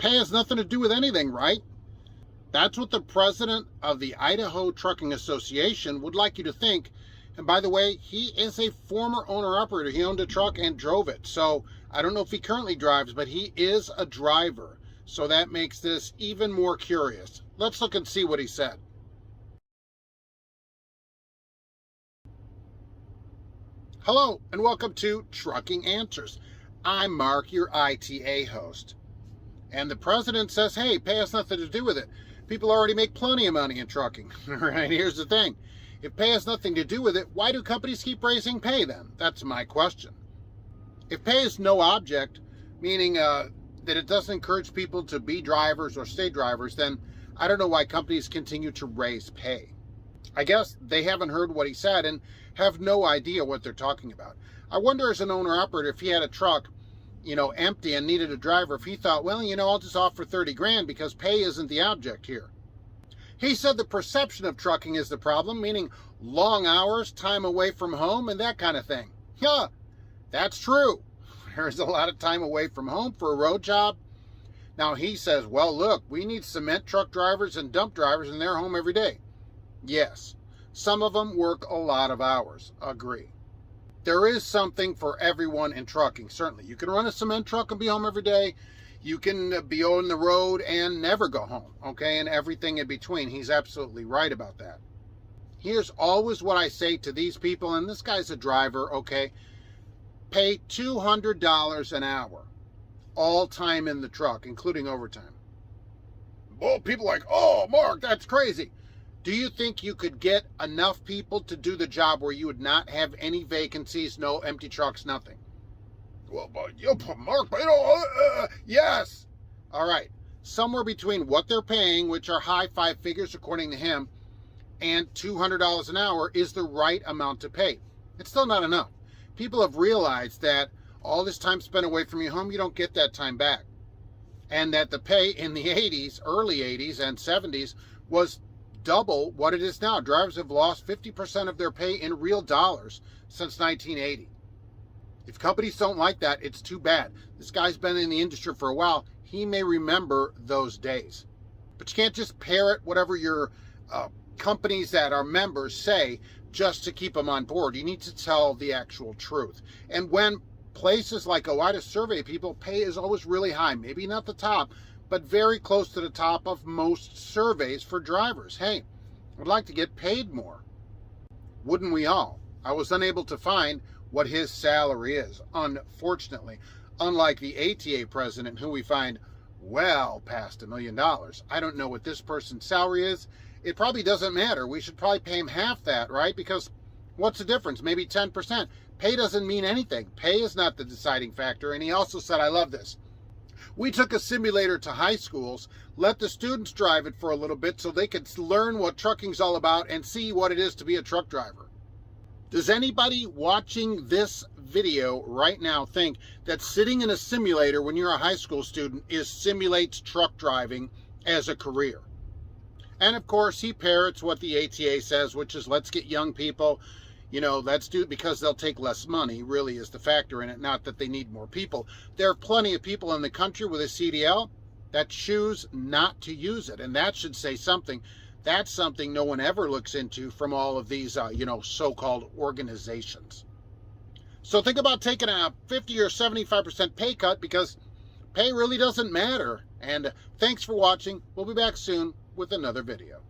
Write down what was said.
Pay has nothing to do with anything, right? That's what the president of the Idaho Trucking Association would like you to think. And by the way, he is a former owner-operator. He owned a truck and drove it. So I don't know if he currently drives, but he is a driver. So that makes this even more curious. Let's look and see what he said. Hello, and welcome to Trucking Answers. I'm Mark, your ITA host. And the president says, hey, pay has nothing to do with it. People already make plenty of money in trucking. Right, here's the thing. If pay has nothing to do with it, why do companies keep raising pay then? That's my question. If pay is no object, meaning that it doesn't encourage people to be drivers or stay drivers, then I don't know why companies continue to raise pay. I guess they haven't heard what he said and have no idea what they're talking about. I wonder as an owner-operator if he had a truck, empty and needed a driver, if he thought, well, I'll just offer 30 grand because pay isn't the object here. He said the perception of trucking is the problem, meaning long hours, time away from home, and that kind of thing. Yeah, that's true. There's a lot of time away from home for a road job. Now he says, well, look, we need cement truck drivers and dump drivers and they're home every day. Yes, some of them work a lot of hours. Agree. There is something for everyone in trucking, certainly. You can run a cement truck and be home every day. You can be on the road and never go home, okay, and everything in between. He's absolutely right about that. Here's always what I say to these people, and this guy's a driver, okay, pay $200 an hour, all time in the truck, including overtime. Well, people are like, oh, Mark, that's crazy. Do you think you could get enough people to do the job where you would not have any vacancies, no empty trucks, nothing? Well, but Mark, yes. All right. Somewhere between what they're paying, which are high five figures according to him, and $200 an hour is the right amount to pay. It's still not enough. People have realized that all this time spent away from your home, you don't get that time back. And that the pay in the 80s, early 80s and 70s was double what it is now. Drivers have lost 50% of their pay in real dollars since 1980. If companies don't like that, it's too bad. This guy's been in the industry for a while. He may remember those days. But you can't just parrot whatever your companies that are members say just to keep them on board. You need to tell the actual truth. And when places like OIDA survey people, pay is always really high. Maybe not the top, but very close to the top of most surveys for drivers. Hey, I'd like to get paid more. Wouldn't we all? I was unable to find what his salary is, unfortunately. Unlike the ATA president, who we find well past $1 million. I don't know what this person's salary is. It probably doesn't matter. We should probably pay him half that, right? Because what's the difference? Maybe 10%. Pay doesn't mean anything. Pay is not the deciding factor. And he also said, I love this. We took a simulator to high schools, let the students drive it for a little bit so they could learn what trucking's all about and see what it is to be a truck driver. Does anybody watching this video right now think that sitting in a simulator when you're a high school student simulates truck driving as a career? And of course, he parrots what the ATA says, which is let's get young people, let's do it because they'll take less money, really is the factor in it, not that they need more people. There are plenty of people in the country with a CDL that choose not to use it, and that should say something. That's something no one ever looks into from all of these, so-called organizations. So think about taking a 50 or 75% pay cut because pay really doesn't matter. And thanks for watching. We'll be back soon with another video.